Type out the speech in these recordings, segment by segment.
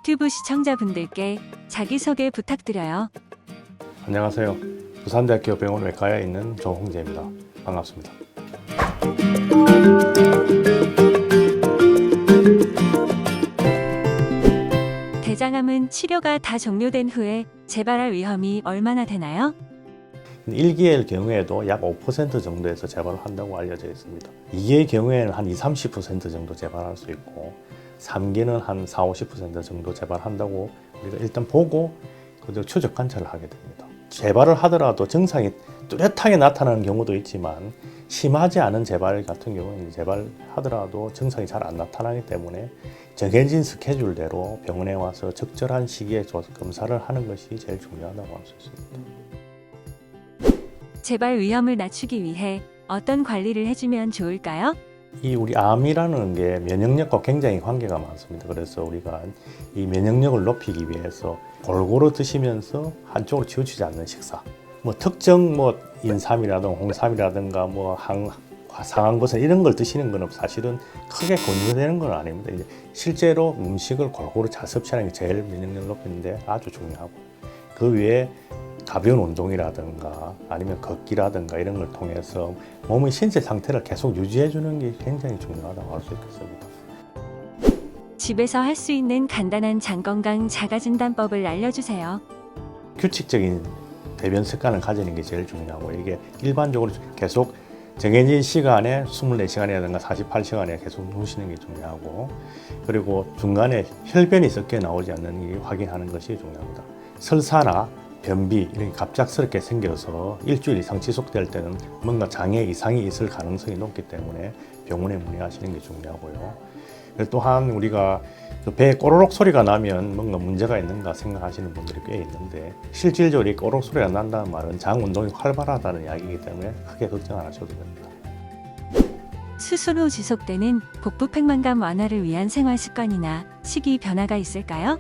유튜브 시청자분들께 자기소개 부탁드려요. 안녕하세요. 부산대학교 병원 외과에 있는 조홍재입니다. 반갑습니다. 대장암은 치료가 다 종료된 후에 재발할 위험이 얼마나 되나요? 1기의 경우에도 약 5% 정도에서 재발을 한다고 알려져 있습니다. 2기의 경우에는 한 20-30% 정도 재발할 수 있고 3기는 한 40-50% 정도 재발한다고 우리가 일단 보고 그저 추적 관찰을 하게 됩니다. 재발을 하더라도 증상이 뚜렷하게 나타나는 경우도 있지만 심하지 않은 재발 같은 경우는 재발하더라도 증상이 잘 안 나타나기 때문에 정해진 스케줄대로 병원에 와서 적절한 시기에 검사를 하는 것이 제일 중요하다고 할 수 있습니다. 재발 위험을 낮추기 위해 어떤 관리를 해주면 좋을까요? 우리 암이라는 게 면역력과 굉장히 관계가 많습니다. 그래서 우리가 이 면역력을 높이기 위해서 골고루 드시면서 한쪽으로 치우치지 않는 식사. 특정 인삼이라든가 홍삼이라든가 상한 것은 이런 걸 드시는 건 사실은 크게 권유되는 건 아닙니다. 실제로 음식을 골고루 잘 섭취하는 게 제일 면역력 높이는데 아주 중요하고 그 외에 가벼운 운동이라든가 아니면 걷기라든가 이런 걸 통해서 몸의 신체 상태를 계속 유지해 주는 게 굉장히 중요하다고 할 수 있겠습니다. 집에서 할 수 있는 간단한 장건강 자가진단법을 알려주세요. 규칙적인 배변 습관을 가지는 게 제일 중요하고 이게 일반적으로 계속 정해진 시간에 24시간이라든가 48시간에 계속 누우시는 게 중요하고 그리고 중간에 혈변이 섞여 나오지 않는지 확인하는 것이 중요합니다. 설사나 변비 이렇게 갑작스럽게 생겨서 일주일 이상 지속될 때는 뭔가 장에 이상이 있을 가능성이 높기 때문에 병원에 문의하시는 게 중요하고요. 또한 우리가 배에 꼬르륵 소리가 나면 뭔가 문제가 있는가 생각하시는 분들이 꽤 있는데 실질적으로 이 꼬르륵 소리가 난다는 말은 장 운동이 활발하다는 이야기이기 때문에 크게 걱정 안 하셔도 됩니다. 수술 후 지속되는 복부 팽만감 완화를 위한 생활 습관이나 식이 변화가 있을까요?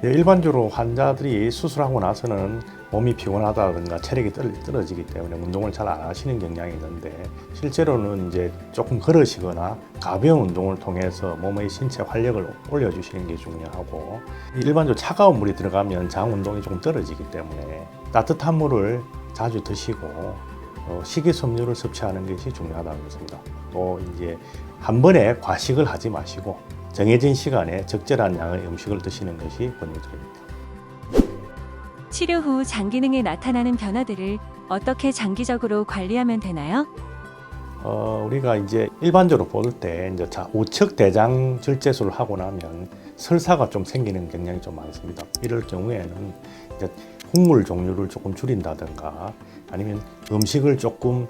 일반적으로 환자들이 수술하고 나서는 몸이 피곤하다든가 체력이 떨어지기 때문에 운동을 잘 안 하시는 경향이 있는데 실제로는 이제 조금 걸으시거나 가벼운 운동을 통해서 몸의 신체 활력을 올려주시는 게 중요하고 일반적으로 차가운 물이 들어가면 장 운동이 조금 떨어지기 때문에 따뜻한 물을 자주 드시고 식이섬유를 섭취하는 것이 중요하다는 것입니다. 또 이제 한 번에 과식을 하지 마시고 정해진 시간에 적절한 양의 음식을 드시는 것이 권유드립니다. 치료 후 장 기능에 나타나는 변화들을 어떻게 장기적으로 관리하면 되나요? 우리가 이제 일반적으로 볼 때 이제 우측 대장 절제술을 하고 나면 설사가 좀 생기는 경향이 좀 많습니다. 이럴 경우에는 이제 국물 종류를 조금 줄인다든가 아니면 음식을 조금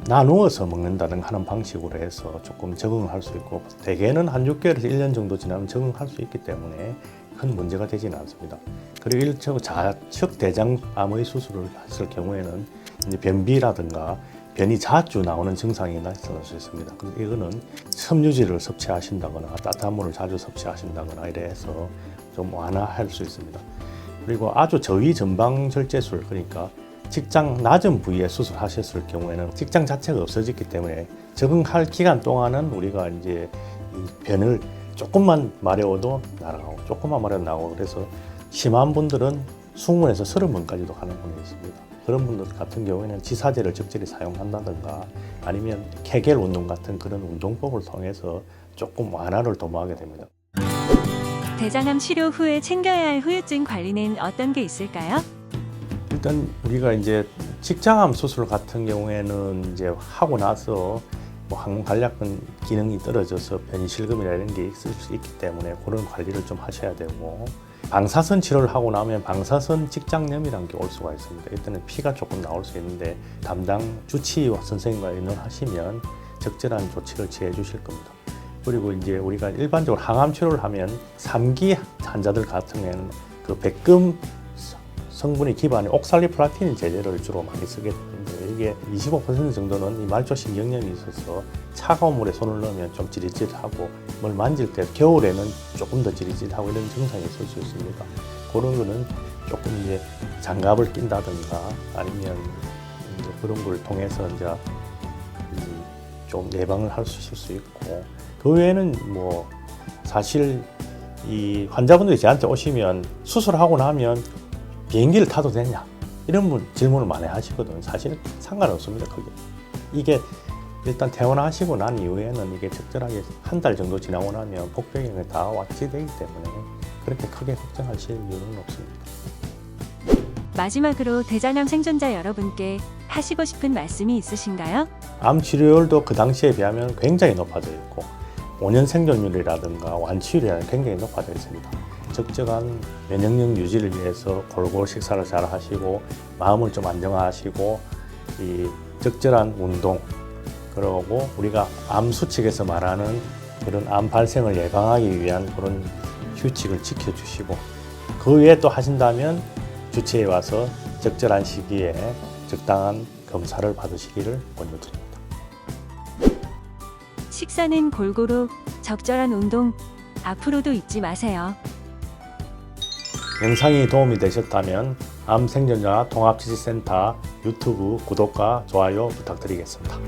나누어서 먹는다든가 하는 방식으로 해서 조금 적응을 할 수 있고 대개는 한 6개월에서 1년 정도 지나면 적응할 수 있기 때문에 큰 문제가 되지는 않습니다. 그리고 일차적 좌측 대장암의 수술을 했을 경우에는 이제 변비라든가 변이 자주 나오는 증상이 나타날 수 있습니다. 그래서 이거는 섬유질을 섭취하신다거나 따뜻한 물을 자주 섭취하신다거나 이래서 좀 완화할 수 있습니다. 그리고 아주 저위 전방 절제술 그러니까 직장 낮은 부위에 수술하셨을 경우에는 직장 자체가 없어졌기 때문에 적응할 기간 동안은 우리가 이제 이 변을 조금만 마려워도 날아가고 조금만 마려워도 나오고 그래서 심한 분들은 20번에서 30번까지도 가는 분이 있습니다. 그런 분들 같은 경우에는 지사제를 적절히 사용한다든가 아니면 케겔 운동 같은 그런 운동법을 통해서 조금 완화를 도모하게 됩니다. 대장암 치료 후에 챙겨야 할 후유증 관리는 어떤 게 있을까요? 일단 우리가 이제 직장암 수술 같은 경우에는 이제 하고 나서 항문 간략근 기능이 떨어져서 변이실금이나 이런 게 있을 수 있기 때문에 그런 관리를 좀 하셔야 되고 방사선 치료를 하고 나면 방사선 직장염이라는 게 올 수가 있습니다. 이때는 피가 조금 나올 수 있는데 담당 주치의와 선생님과 의논하시면 적절한 조치를 취해 주실 겁니다. 그리고 이제 우리가 일반적으로 항암 치료를 하면 3기 환자들 같은 경우에는 그 백금 성분이 기반이 옥살리플라틴 제제를 주로 많이 쓰게 되는데 이게 25% 정도는 이 말초신경염이 있어서 차가운 물에 손을 넣으면 좀 지릿지릿하고 뭘 만질 때 겨울에는 조금 더 지릿지릿하고 이런 증상이 있을 수 있습니다. 그런 거는 조금 이제 장갑을 낀다든가 아니면 이제 그런 걸 통해서 이제 좀 예방을 할 수 있을 수 있고 그 외에는 사실 이 환자분들이 저한테 오시면 수술하고 나면 비행기를 타도 되냐 이런 질문을 많이 하시거든요. 사실은 상관없습니다. 그게 이게 일단 퇴원하시고 난 이후에는 이게 적절하게 한 달 정도 지나고 나면 복병이 다 완치되기 때문에 그렇게 크게 걱정하실 이유는 없습니다. 마지막으로 대장암 생존자 여러분께 하시고 싶은 말씀이 있으신가요? 암 치료율도 그 당시에 비하면 굉장히 높아져 있고 5년 생존율이라든가 완치율이라는 굉장히 높아져 있습니다. 적정한 면역력 유지를 위해서 골고루 식사를 잘 하시고 마음을 좀 안정화하시고 이 적절한 운동 그러고 우리가 암 수칙에서 말하는 그런 암 발생을 예방하기 위한 그런 규칙을 지켜주시고 그 외에 또 하신다면 주치의에 와서 적절한 시기에 적당한 검사를 받으시기를 권유드립니다. 식사는 골고루, 적절한 운동, 앞으로도 잊지 마세요. 영상이 도움이 되셨다면 암 생존자 통합지식센터 유튜브 구독과 좋아요 부탁드리겠습니다.